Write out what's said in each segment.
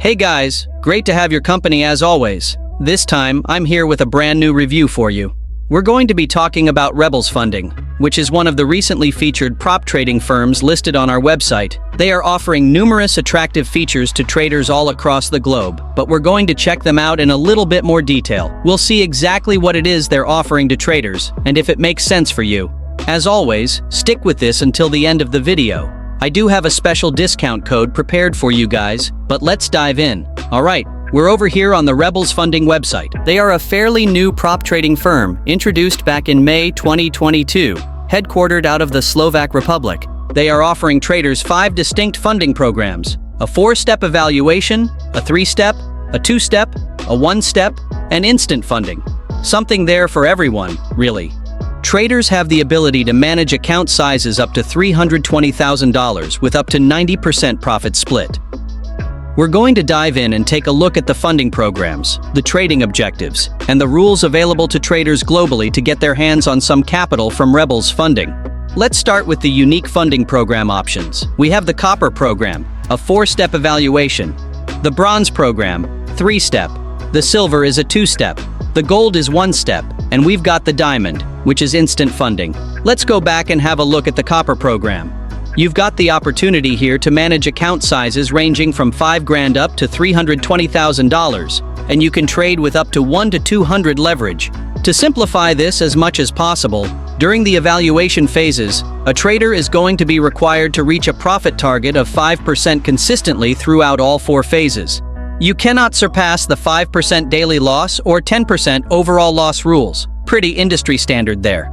Hey guys, great to have your company as always. This time, I'm here with a brand new review for you. We're going to be talking about RebelsFunding, which is one of the recently featured prop trading firms listed on our website. They are offering numerous attractive features to traders all across the globe, but we're going to check them out in a little bit more detail. We'll see exactly what it is they're offering to traders, and if it makes sense for you. As always, stick with this until the end of the video. I do have a special discount code prepared for you guys, but let's dive in. Alright, we're over here on the RebelsFunding website. They are a fairly new prop trading firm, introduced back in May 2022, headquartered out of the Slovak Republic. They are offering traders 5 distinct funding programs: a 4-step evaluation, a 3-step, a 2-step, a 1-step, and instant funding. Something there for everyone, really. Traders have the ability to manage account sizes up to $320,000 with up to 90% profit split. We're going to dive in and take a look at the funding programs, the trading objectives, and the rules available to traders globally to get their hands on some capital from RebelsFunding. Let's start with the unique funding program options. We have the Copper program, a 4-step evaluation. The Bronze program, 3-step. The Silver is a 2-step. The Gold is 1-step. And we've got the Diamond, which is instant funding. Let's go back and have a look at the Copper program. You've got the opportunity here to manage account sizes ranging from $5,000 up to $320,000, and you can trade with up to 1 to 200 leverage. To simplify this as much as possible, during the evaluation phases, a trader is going to be required to reach a profit target of 5% consistently throughout all 4 phases. You cannot surpass the 5% daily loss or 10% overall loss rules. Pretty industry standard there.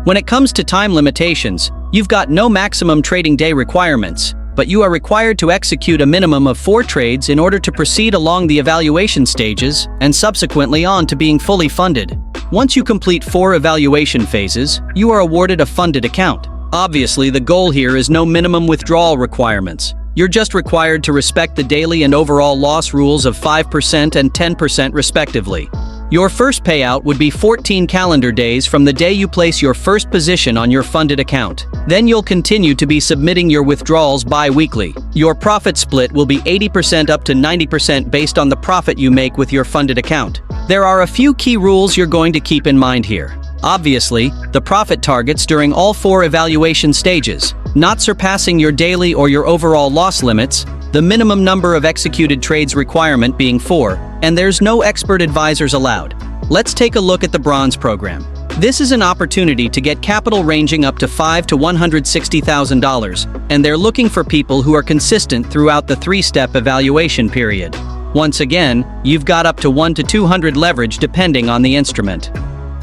When it comes to time limitations, you've got no maximum trading day requirements, but you are required to execute a minimum of 4 trades in order to proceed along the evaluation stages and subsequently on to being fully funded. Once you complete 4 evaluation phases, you are awarded a funded account. Obviously, the goal here is no minimum withdrawal requirements. You're just required to respect the daily and overall loss rules of 5% and 10% respectively. Your first payout would be 14 calendar days from the day you place your first position on your funded account. Then you'll continue to be submitting your withdrawals bi-weekly. Your profit split will be 80% up to 90% based on the profit you make with your funded account. There are a few key rules you're going to keep in mind here. Obviously, the profit targets during all 4 evaluation stages, not surpassing your daily or your overall loss limits, the minimum number of executed trades requirement being 4, and there's no expert advisors allowed. Let's take a look at the Bronze program. This is an opportunity to get capital ranging up to $5 to $160,000, and they're looking for people who are consistent throughout the 3-step evaluation period. Once again, you've got up to 1 to 200 leverage depending on the instrument.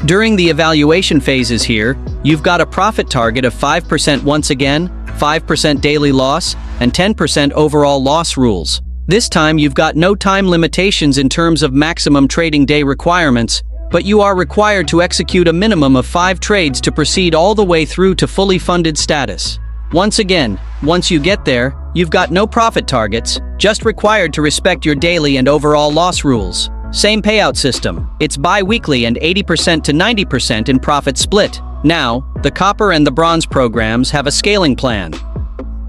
During the evaluation phases here, you've got a profit target of 5% once again, 5% daily loss, and 10% overall loss rules. This time you've got no time limitations in terms of maximum trading day requirements, but you are required to execute a minimum of 5 trades to proceed all the way through to fully funded status. Once again, once you get there, you've got no profit targets, just required to respect your daily and overall loss rules. Same payout system. It's bi-weekly and 80% to 90% in profit split. Now, the Copper and the Bronze programs have a scaling plan.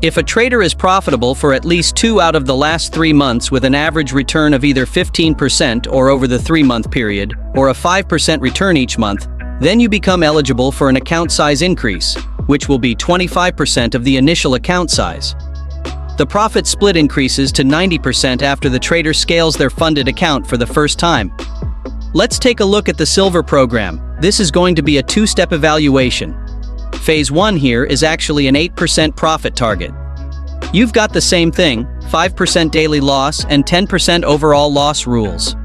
If a trader is profitable for at least 2 out of the last 3 months with an average return of either 15% or over the 3-month period, or a 5% return each month, then you become eligible for an account size increase, which will be 25% of the initial account size. The profit split increases to 90% after the trader scales their funded account for the first time. Let's take a look at the Silver program. This is going to be a 2-step evaluation. Phase 1 here is actually an 8% profit target. You've got the same thing, 5% daily loss and 10% overall loss rules.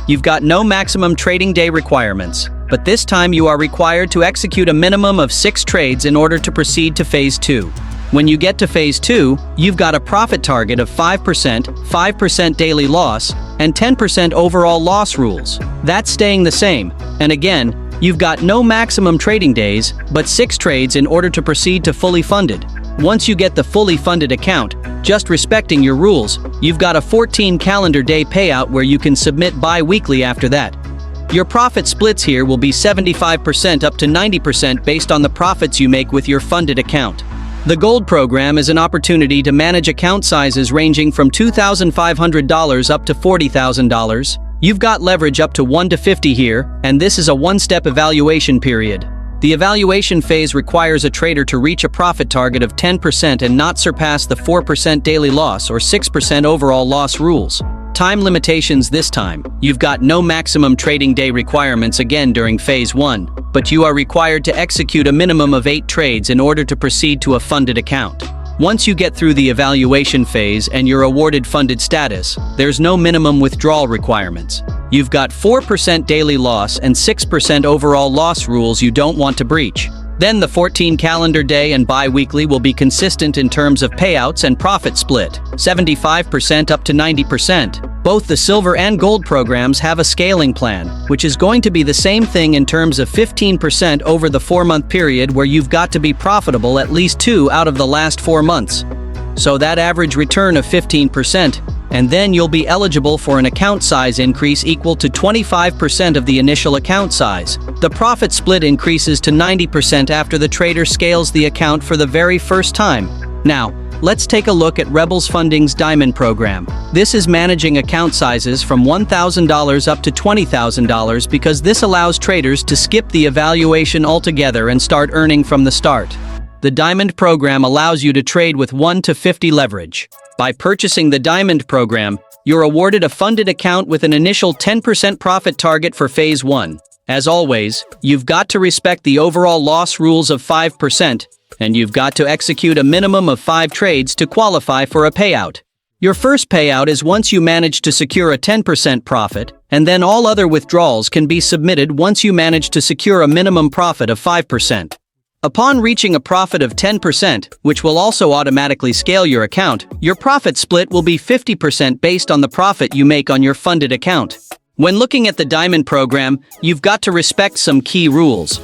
You've got no maximum trading day requirements, but this time you are required to execute a minimum of 6 trades in order to proceed to Phase 2. When you get to Phase 2, you've got a profit target of 5%, 5% daily loss, and 10% overall loss rules. That's staying the same, and again, you've got no maximum trading days, but 6 trades in order to proceed to fully funded. Once you get the fully funded account, just respecting your rules, you've got a 14 calendar day payout where you can submit bi-weekly after that. Your profit splits here will be 75% up to 90% based on the profits you make with your funded account. The Gold program is an opportunity to manage account sizes ranging from $2,500 up to $40,000. You've got leverage up to 1 to 50 here, and this is a one-step evaluation period. The evaluation phase requires a trader to reach a profit target of 10% and not surpass the 4% daily loss or 6% overall loss rules. Time limitations this time. You've got no maximum trading day requirements again during phase 1, but you are required to execute a minimum of 8 trades in order to proceed to a funded account. Once you get through the evaluation phase and you're awarded funded status, there's no minimum withdrawal requirements. You've got 4% daily loss and 6% overall loss rules you don't want to breach. Then the 14 calendar day and bi-weekly will be consistent in terms of payouts and profit split, 75% up to 90%. Both the Silver and Gold programs have a scaling plan, which is going to be the same thing in terms of 15% over the 4-month period where you've got to be profitable at least 2 out of the last 4 months. So that average return of 15%, and then you'll be eligible for an account size increase equal to 25% of the initial account size. The profit split increases to 90% after the trader scales the account for the very first time. Now, let's take a look at RebelsFunding's Diamond program. This is managing account sizes from $1,000 up to $20,000 because this allows traders to skip the evaluation altogether and start earning from the start. The Diamond program allows you to trade with 1 to 50 leverage. By purchasing the Diamond program, you're awarded a funded account with an initial 10% profit target for phase 1. As always, you've got to respect the overall loss rules of 5%, and you've got to execute a minimum of 5 trades to qualify for a payout. Your first payout is once you manage to secure a 10% profit, and then all other withdrawals can be submitted once you manage to secure a minimum profit of 5%. Upon reaching a profit of 10%, which will also automatically scale your account, your profit split will be 50% based on the profit you make on your funded account. When looking at the Diamond program, you've got to respect some key rules.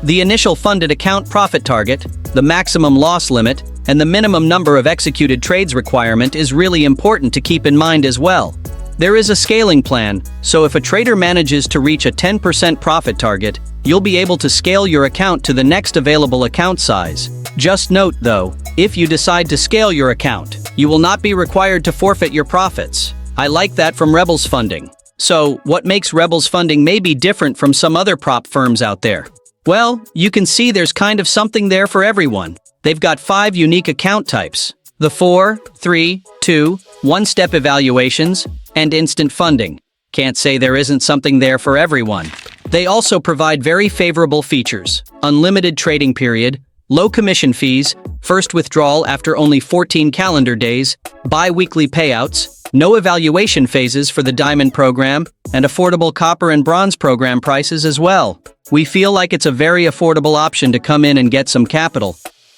The initial funded account profit target, the maximum loss limit, and the minimum number of executed trades requirement is really important to keep in mind as well. There is a scaling plan, so if a trader manages to reach a 10% profit target, you'll be able to scale your account to the next available account size. Just note, though, if you decide to scale your account, you will not be required to forfeit your profits. I like that from RebelsFunding. So, what makes RebelsFunding maybe different from some other prop firms out there? Well, you can see there's kind of something there for everyone. They've got 5 unique account types: the 4, 3, 2, 1-step evaluations, and instant funding. Can't say there isn't something there for everyone. They also provide very favorable features: unlimited trading period, low commission fees, first withdrawal after only 14 calendar days, bi-weekly payouts, no evaluation phases for the Diamond program, and affordable Copper and Bronze program prices as well. We feel like it's a very affordable option to come in and get some capital.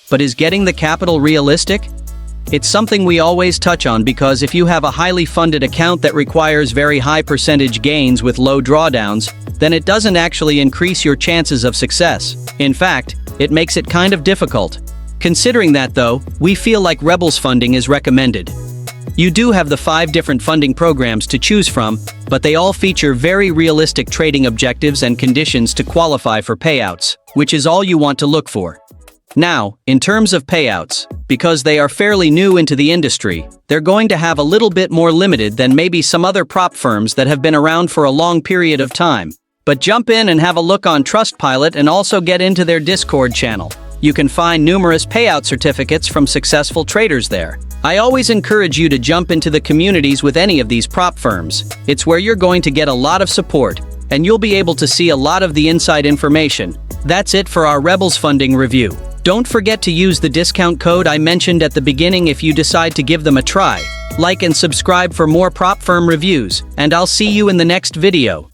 But is getting the capital realistic? It's something we always touch on because if you have a highly funded account that requires very high percentage gains with low drawdowns, then it doesn't actually increase your chances of success. In fact, it makes it kind of difficult. Considering that though, we feel like RebelsFunding is recommended. You do have the 5 different funding programs to choose from, but they all feature very realistic trading objectives and conditions to qualify for payouts, which is all you want to look for. Now, in terms of payouts, because they are fairly new into the industry, they're going to have a little bit more limited than maybe some other prop firms that have been around for a long period of time. But jump in and have a look on Trustpilot and also get into their Discord channel. You can find numerous payout certificates from successful traders there. I always encourage you to jump into the communities with any of these prop firms. It's where you're going to get a lot of support, and you'll be able to see a lot of the inside information. That's it for our RebelsFunding review. Don't forget to use the discount code I mentioned at the beginning if you decide to give them a try. Like and subscribe for more prop firm reviews, and I'll see you in the next video.